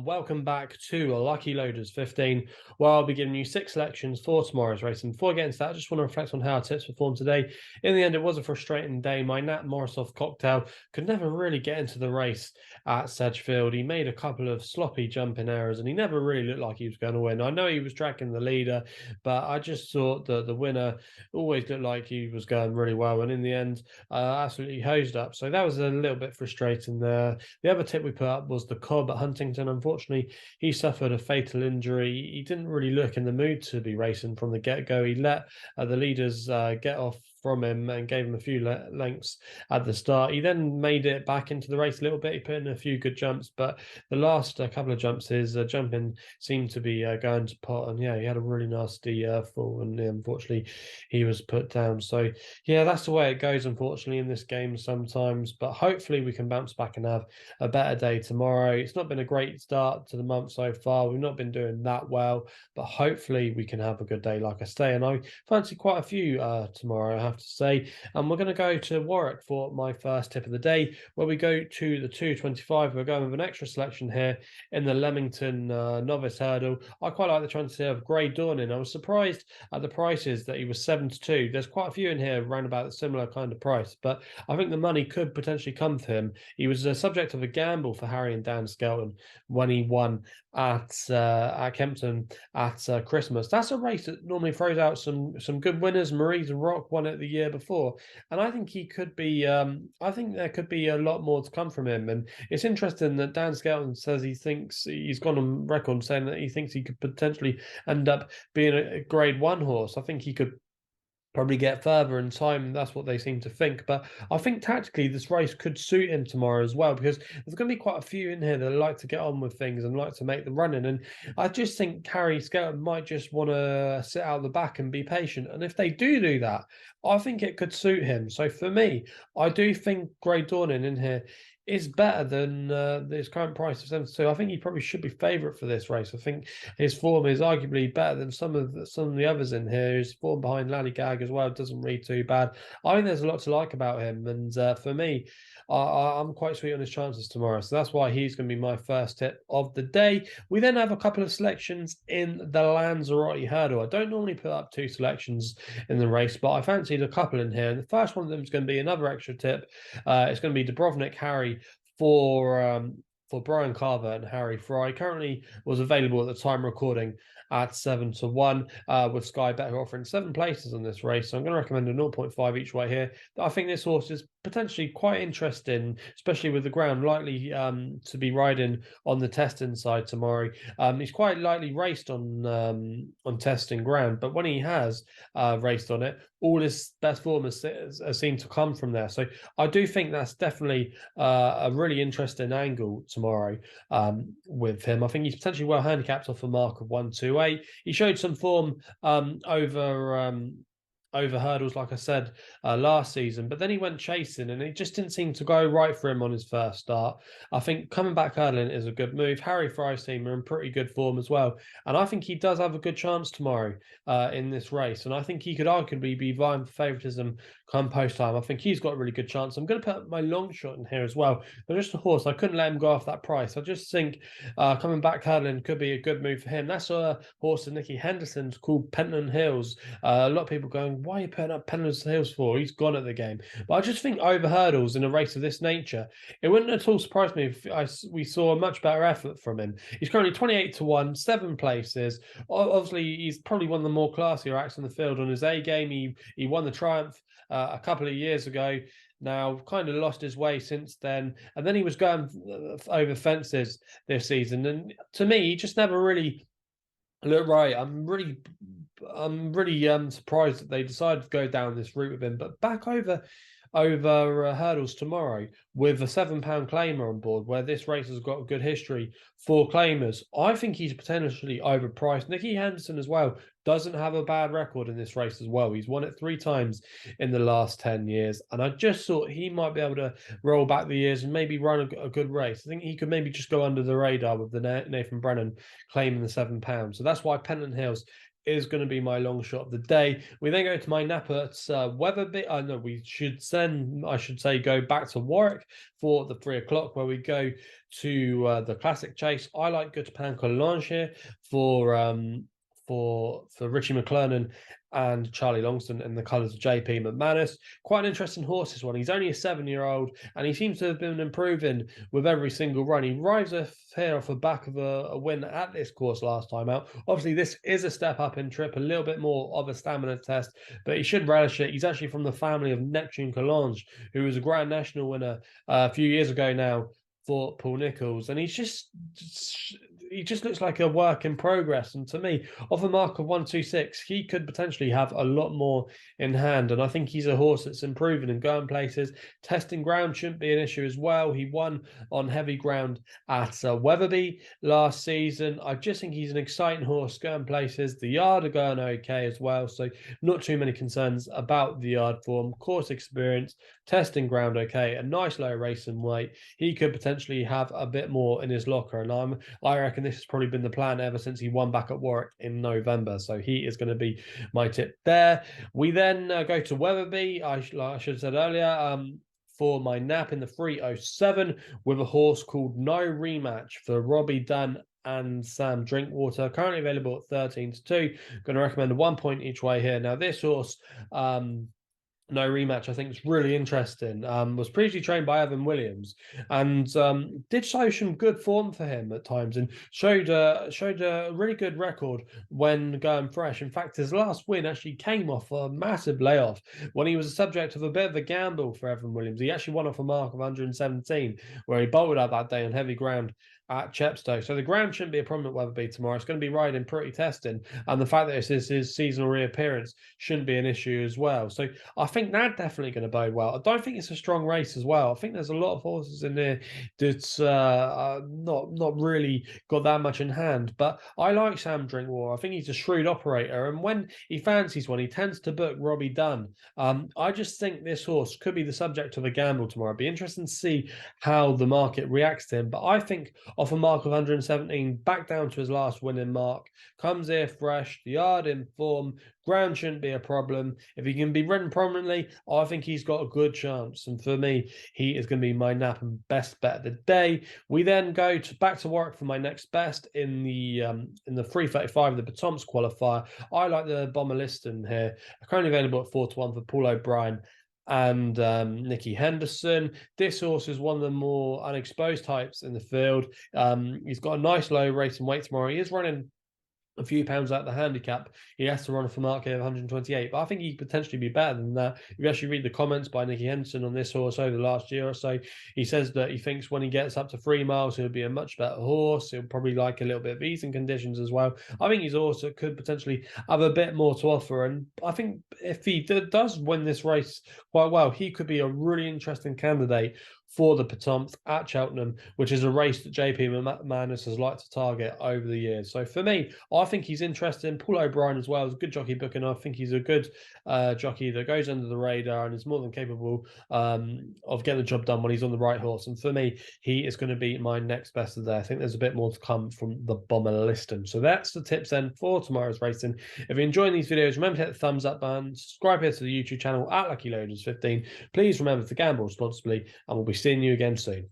welcome back to Lucky Loaders 15, where I'll be giving you 6 selections for tomorrow's race. And before I get into that, I just want to reflect on how our tips performed today. In the end, it was a frustrating day. My Nat Morisoff cocktail could never really get into the race at Sedgefield. He made a couple of sloppy jumping errors, and he never really looked like he was going to win. I know he was tracking the leader, but I just thought that the winner always looked like he was going really well, and in the end, absolutely hosed up. So that was a little bit frustrating there. The other tip we put up was the Cobb at Huntingdon. Unfortunately, he suffered a fatal injury. He didn't really look in the mood to be racing from the get-go. He let the leaders get off from him and gave him a few lengths at the start. He then made it back into the race a little bit. He put in a few good jumps, but the last couple of jumps, his jumping seemed to be going to pot. And yeah, he had a really nasty fall, and unfortunately, he was put down. So yeah, that's the way it goes, unfortunately, in this game sometimes. But hopefully, we can bounce back and have a better day tomorrow. It's not been a great start to the month so far. We've not been doing that well, but hopefully, we can have a good day, like I say. And I fancy quite a few tomorrow, I have to say. And we're going to go to Warwick for my first tip of the day, where we go to the 225. We're going with an extra selection here in the Leamington novice hurdle. I quite like the chance of Grey Dawning. I was surprised at the prices that he was 7-2. There's quite a few in here around about a similar kind of price, but I think the money could potentially come for him. He was a subject of a gamble for Harry and Dan Skelton when he won at Kempton at Christmas. That's a race that normally throws out some good winners. Maurice Rock won it the year before, and I think he could be. I think there could be a lot more to come from him. And it's interesting that Dan Skelton says he thinks he's gone on record saying that he thinks he could potentially end up being a Grade 1 horse. I think he could probably get further in time. That's what they seem to think. But I think tactically this race could suit him tomorrow as well, because there's going to be quite a few in here that like to get on with things and like to make the running. And I just think Harry Skelton might just want to sit out the back and be patient. And if they do that, I think it could suit him. So for me, I do think Grey Dawning in here is better than his current price of 72. I think he probably should be favourite for this race. I think his form is arguably better than some of the others in here. His form behind Lallygag as well doesn't read too bad. I think there's a lot to like about him, and for me, I'm quite sweet on his chances tomorrow. So that's why he's going to be my first tip of the day. We then have a couple of selections in the Lanzarote hurdle. I don't normally put up 2 selections in the race, but I fancied a couple in here. And the first one of them is going to be another extra tip. It's going to be Dubrovnik Harry for Brian Carver and Harry Fry. Currently was available at the time recording at 7-1 with SkyBet, who are offering 7 places on this race. So I'm going to recommend a 0.5 each way here. I think this horse is potentially quite interesting, especially with the ground likely to be riding on the testing side tomorrow. He's quite lightly raced on testing ground, but when he has raced on it, all his best form has seemed to come from there. So I do think that's definitely a really interesting angle tomorrow with him. I think he's potentially well handicapped off a mark of 128. He showed some form over hurdles, like I said, last season, but then he went chasing and it just didn't seem to go right for him on his first start. I think coming back hurdling is a good move. Harry Fry's team are in pretty good form as well, and I think he does have a good chance tomorrow in this race, and I think he could arguably be vying for favouritism come post time. I think he's got a really good chance. I'm going to put my Longshot in here as well, but just a horse, I couldn't let him go off that price. I just think coming back hurdling could be a good move for him. That's a horse that Nicky Henderson's called Pentland Hills. A lot of people going, why are you putting up Pentland Hills for? He's gone at the game. But I just think over hurdles in a race of this nature, it wouldn't at all surprise me if we saw a much better effort from him. He's currently 28-1, 7 places. Obviously, he's probably one of the more classier acts in the field on his A game. He won the Triumph a couple of years ago. Now, kind of lost his way since then. And then he was going over fences this season. And to me, he just never really looked right. I'm really surprised that they decided to go down this route with him. But back over hurdles tomorrow with a £7 claimer on board, where this race has got a good history for claimers, I think he's potentially overpriced. Nicky Henderson as well doesn't have a bad record in this race as well. He's won it 3 times in the last 10 years, and I just thought he might be able to roll back the years and maybe run a good race. I think he could maybe just go under the radar with the Nathan Brennan claiming the £7. So that's why Pentland Hills is going to be my long shot of the day. We then go to my nap at Wetherby. No, we should then, I should say, go back to Warwick for the 3 o'clock, where we go to the classic chase. I like Gutepan Collonges here for Richie McClernand and Charlie Longston in the colours of JP McManus. Quite an interesting horse, this one. He's only a 7-year-old, and he seems to have been improving with every single run. He arrives here off the back of a win at this course last time out. Obviously, this is a step up in trip, a little bit more of a stamina test, but he should relish it. He's actually from the family of Neptune Collonges, who was a Grand National winner a few years ago now for Paul Nicholls, and he just looks like a work in progress. And to me, off a mark of 126, he could potentially have a lot more in hand. And I think he's a horse that's improving and going places. Testing ground shouldn't be an issue as well. He won on heavy ground at Wetherby last season. I just think he's an exciting horse going places. The yard are going okay as well, so not too many concerns about the yard form. Course experience, testing ground okay, a nice low racing weight. He could potentially have a bit more in his locker, and I reckon this has probably been the plan ever since he won back at Warwick in November. So he is going to be my tip there. We then go to Wetherby, like I should have said earlier, for my nap in the 307 with a horse called No Rematch for Robbie Dunn and Sam Drinkwater, currently available at 13-2. Going to recommend a 1 point each way here. Now, this horse, No Rematch, I think it's really interesting. Was previously trained by Evan Williams, and did show some good form for him at times, and showed a really good record when going fresh. In fact, his last win actually came off a massive layoff when he was a subject of a bit of a gamble for Evan Williams. He actually won off a mark of 117, where he bolted out that day on heavy ground at Chepstow. So the ground shouldn't be a problem at Wetherby tomorrow. It's going to be riding pretty testing, and the fact that this is his seasonal reappearance shouldn't be an issue as well. So I think that's definitely going to bode well. I don't think it's a strong race as well. I think there's a lot of horses in there that's not really got that much in hand. But I like Sam Drinkwater. I think he's a shrewd operator, and when he fancies one, he tends to book Robbie Dunn. I just think this horse could be the subject of a gamble tomorrow. It'd be interesting to see how the market reacts to him. But I think off a mark of 117, back down to his last winning mark, comes here fresh, the yard in form, ground shouldn't be a problem. If he can be ridden prominently, I think he's got a good chance. And for me, he is going to be my nap and best bet of the day. We then go back to Warwick for my next best in the 335, the Batomps qualifier. I like the Bomber Liston here, currently available at 4-1 for Paul O'Brien and Nicky Henderson. This horse is one of the more unexposed types in the field. He's got a nice low racing weight tomorrow. He is running a few pounds out the handicap. He has to run for mark here of 128, but I think he could potentially be better than that. If you actually read the comments by Nicky Henderson on this horse over the last year or so, he says that he thinks when he gets up to 3 miles, he'll be a much better horse. He'll probably like a little bit of easing conditions as well. I think he's also could potentially have a bit more to offer, and I think if he does win this race quite well, he could be a really interesting candidate for the Batomps at Cheltenham, which is a race that JP McManus has liked to target over the years. So for me, I think he's interesting. Paul O'Brien as well is a good jockey booking. I think he's a good jockey that goes under the radar and is more than capable of getting the job done when he's on the right horse. And for me, he is going to be my next best of the day. I think there's a bit more to come from the Bomber Liston. So that's the tips then for tomorrow's racing. If you're enjoying these videos, remember to hit the thumbs up button, subscribe here to the YouTube channel at Lucky Loaders 15. Please remember to gamble responsibly, and we'll be seeing you again soon.